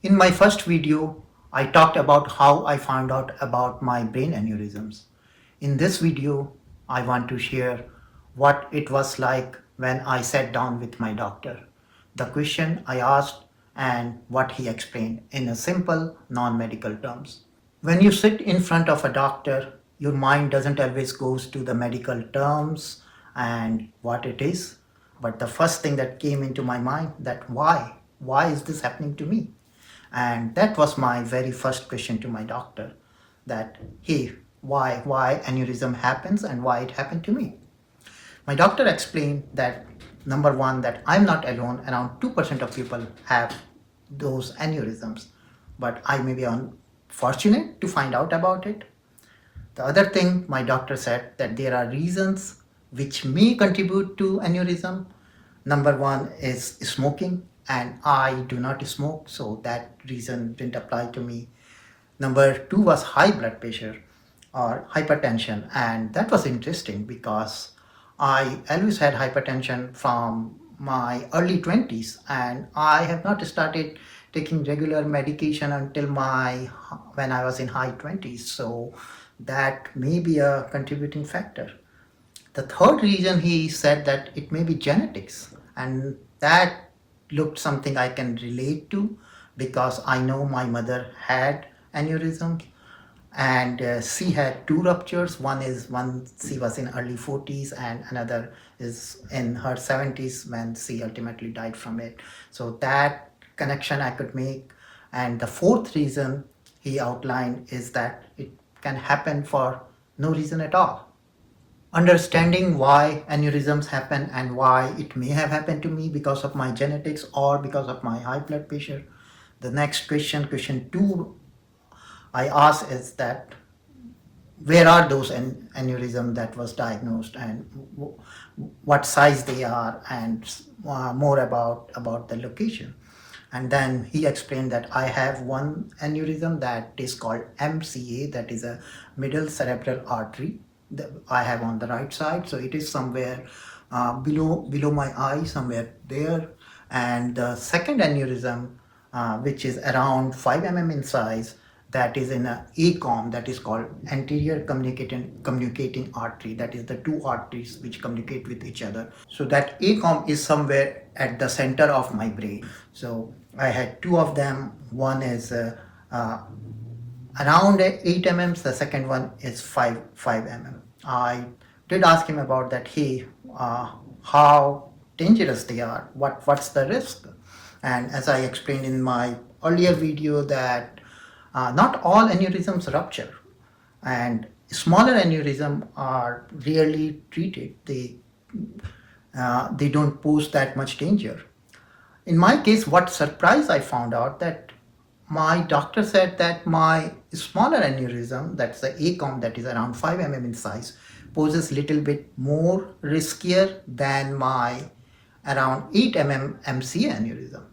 In my first video, I talked about how I found out about my brain aneurysms. In this video, I want to share what it was like when I sat down with my doctor, the question I asked, and what he explained in a simple, non-medical terms. When you sit in front of a doctor, your mind doesn't always goes to the medical terms and what it is. But the first thing that came into my mind that why? Why is this happening to me? And that was my very first question to my doctor that, hey, why aneurysm happens and why it happened to me. My doctor explained that number one, that I'm not alone. Around 2% of people have those aneurysms, but I may be unfortunate to find out about it. The other thing my doctor said that there are reasons which may contribute to aneurysm. Number one is smoking, and I do not smoke, so that reason didn't apply to me. Number two was high blood pressure or hypertension, and that was interesting because I always had hypertension from my early 20s, and I have not started taking regular medication until my when I was in high 20s. So that may be a contributing factor. The third reason he said that it may be genetics, and that looked something I can relate to because I know my mother had aneurysms, and she had two ruptures. One she was in early 40s and another is in her 70s when she ultimately died from it. So that connection I could make. And the fourth reason he outlined is that it can happen for no reason at all. Understanding why aneurysms happen and why it may have happened to me because of my genetics or because of my high blood pressure. The next question two I ask is that where are those aneurysm that was diagnosed and what size they are, and more about the location. And then he explained that I have one aneurysm that is called MCA, that is a middle cerebral artery that I have on the right side. So it is somewhere below my eye, somewhere there. And the second aneurysm, which is around 5 mm in size, that is in a ACOM, that is called anterior communicating artery. That is the two arteries which communicate with each other. So that ACOM is somewhere at the center of my brain. So I had two of them. One is around 8 mm, the second one is 5 mm. I did ask him about that. Hey, how dangerous they are, what's the risk? And as I explained in my earlier video that not all aneurysms rupture, and smaller aneurysms are rarely treated. They don't pose that much danger. In my case, what surprise I found out that my doctor said that my smaller aneurysm, that's the ACOM, that is around 5 mm in size, poses little bit more riskier than my around 8 mm MCA aneurysm.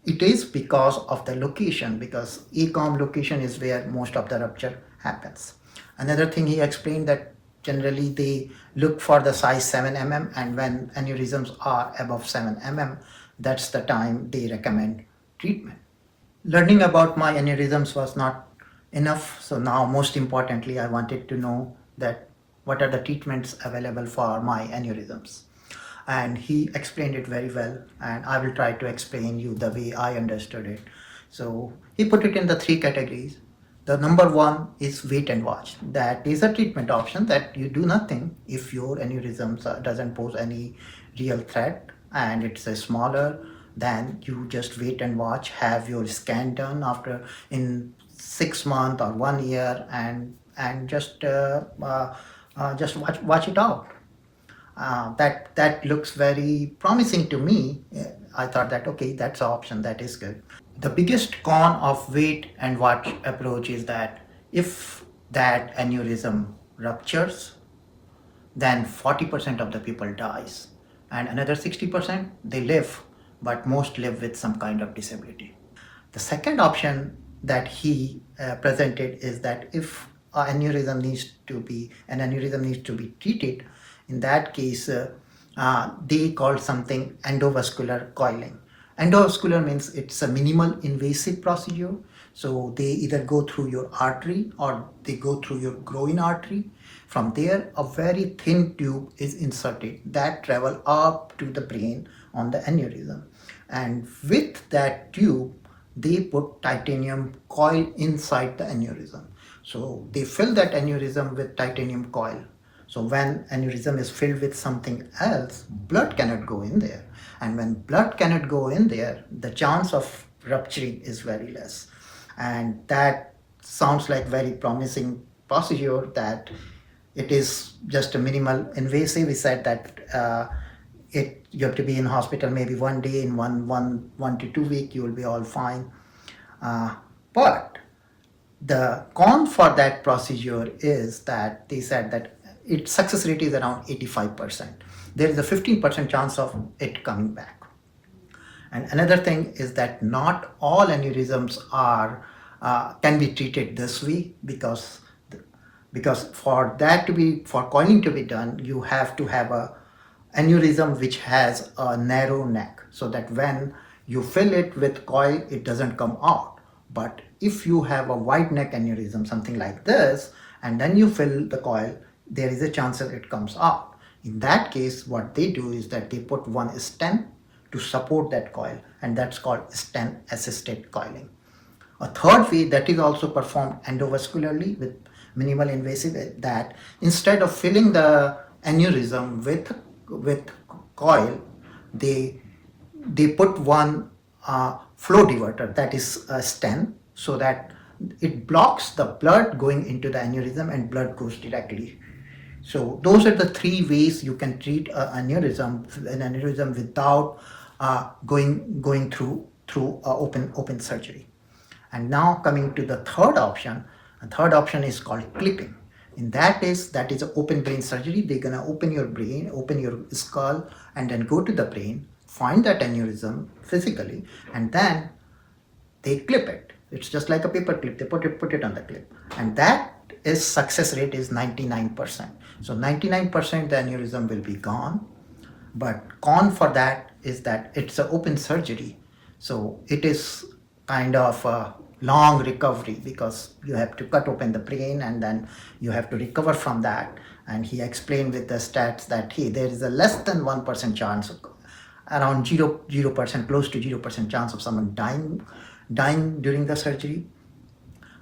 It is because of the location, because ACOM location is where most of the rupture happens. Another thing he explained that generally they look for the size 7 mm, and when aneurysms are above 7 mm, that's the time they recommend treatment. Learning about my aneurysms was not enough, so now most importantly I wanted to know that what are the treatments available for my aneurysms. And he explained it very well, and I will try to explain you the way I understood it. So he put it in the three categories. The number one is wait and watch. That is a treatment option that you do nothing if your aneurysms doesn't pose any real threat and it's a smaller, then you just wait and watch, have your scan done after in 6 months or 1 year, and just watch it out. That looks very promising to me. I thought that okay, that's an option, that is good. The biggest con of wait and watch approach is that if that aneurysm ruptures, then 40% of the people dies, and another 60% they live, but most live with some kind of disability. The second option that he presented is that if an aneurysm needs to be treated, in that case they call something endovascular coiling. Endovascular means it's a minimal invasive procedure. So they either go through your artery or they go through your groin artery. From there, a very thin tube is inserted that travel up to the brain on the aneurysm. And with that tube, they put titanium coil inside the aneurysm. So they fill that aneurysm with titanium coil. So when aneurysm is filled with something else, blood cannot go in there. And when blood cannot go in there, the chance of rupturing is very less. And that sounds like very promising procedure that it is just a minimal invasive. We said that you have to be in hospital maybe one day, in one to 2 week, you will be all fine. But the con for that procedure is that they said that its success rate is around 85%. There is a 15% chance of it coming back. And another thing is that not all aneurysms are can be treated this way, because for coiling to be done, you have to have a aneurysm which has a narrow neck, so that when you fill it with coil, it doesn't come out. But if you have a wide neck aneurysm, something like this, and then you fill the coil, there is a chance that it comes out. In that case, what they do is that they put one stent to support that coil, and that's called stent assisted coiling. A third way that is also performed endovascularly with minimal invasive is that instead of filling the aneurysm with coil, they put one flow diverter, that is a stent, so that it blocks the blood going into the aneurysm and blood goes directly. So those are the three ways you can treat an aneurysm without going through open surgery. And now coming to the third option, the third option is called clipping. In that is open brain surgery. They're gonna open your brain, open your skull, and then go to the brain, find that aneurysm physically, and then they clip it. It's just like a paper clip. They put it on the clip, and that is success rate is 99%. So 99% the aneurysm will be gone. But con for that is that it's an open surgery, so it is kind of a long recovery, because you have to cut open the brain and then you have to recover from that. And he explained with the stats that there is a less than 1% chance, around 0%, close to 0% chance of someone dying during the surgery.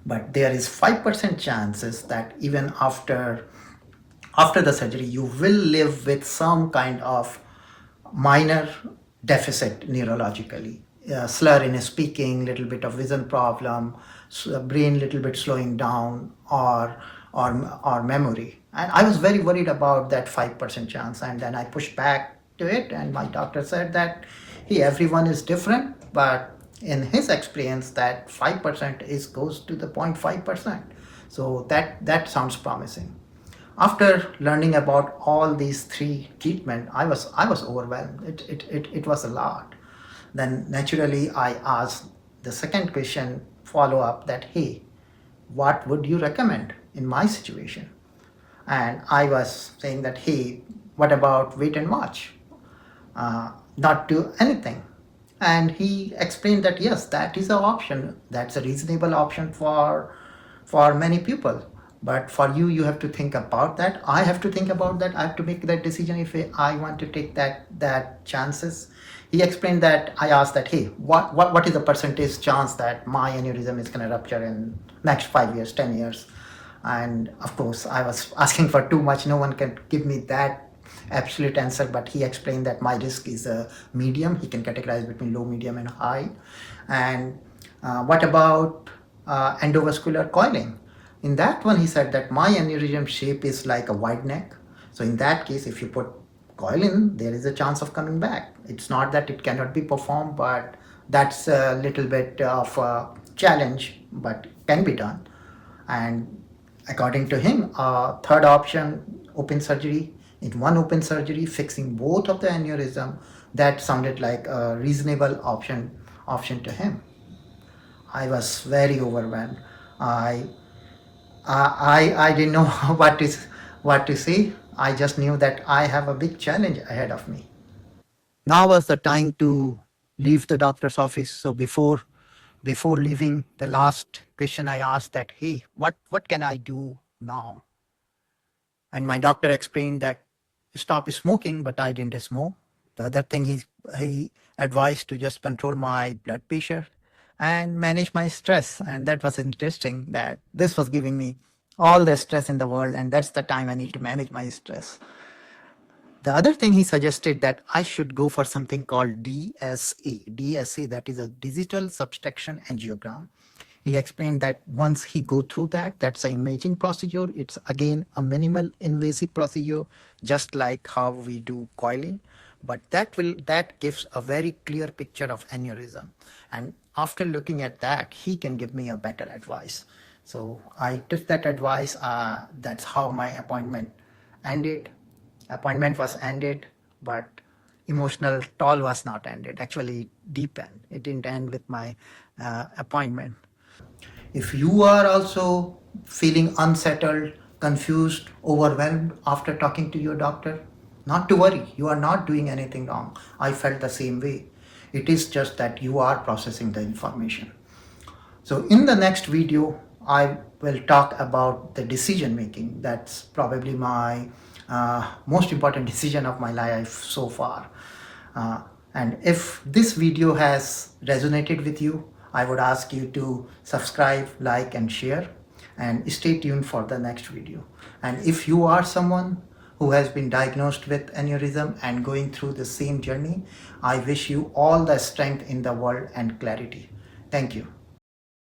But there is 5% chances that even after the surgery, you will live with some kind of minor deficit neurologically, slur in speaking, little bit of vision problem, brain little bit slowing down, or memory. And I was very worried about that 5% chance, and then I pushed back to it, and my doctor said that everyone is different, but in his experience that 5% goes to the 0.5%. So that sounds promising. After learning about all these three treatment, I was overwhelmed. It was a lot. Then naturally I asked the second question follow up, that hey, what would you recommend in my situation? And I was saying that hey, what about wait and watch, not do anything? And he explained that yes, that is an option, that's a reasonable option for many people. But for you, you have to think about that. I have to think about that. I have to make that decision if I want to take that chances. He explained that I asked that, hey, what is the percentage chance that my aneurysm is going to rupture in next 5 years, 10 years? And of course, I was asking for too much. No one can give me that absolute answer, but he explained that my risk is a medium. He can categorize between low, medium, and high. And what about endovascular coiling? In that one, he said that my aneurysm shape is like a wide neck. So in that case, if you put coil in, there is a chance of coming back. It's not that it cannot be performed, but that's a little bit of a challenge, but can be done. And according to him, third option, open surgery. In one open surgery, fixing both of the aneurysm, that sounded like a reasonable option to him. I was very overwhelmed. I didn't know what to say. I just knew that I have a big challenge ahead of me. Now was the time to leave the doctor's office. So before leaving, the last question I asked that, hey, what can I do now? And my doctor explained that stop smoking, but I didn't smoke. The other thing he advised to just control my blood pressure and manage my stress. And that was interesting that this was giving me all the stress in the world, and that's the time I need to manage my stress. The other thing he suggested that I should go for something called DSA. DSA, that is a digital subtraction angiogram. He explained that once he go through that, that's an imaging procedure. It's again a minimal invasive procedure, just like how we do coiling. But that gives a very clear picture of aneurysm. And after looking at that, he can give me a better advice. So I took that advice. That's how my ended. Appointment was ended, but emotional toll was not ended. Actually, it deepened. It didn't end with my appointment. If you are also feeling unsettled, confused, overwhelmed after talking to your doctor, not to worry, you are not doing anything wrong. I felt the same way. It is just that you are processing the information. So in the next video, I will talk about the decision making. That's probably my most important decision of my life so far. And if this video has resonated with you, I would ask you to subscribe, like, and share, and stay tuned for the next video. And if you are someone who has been diagnosed with aneurysm and going through the same journey, I wish you all the strength in the world and clarity. Thank you.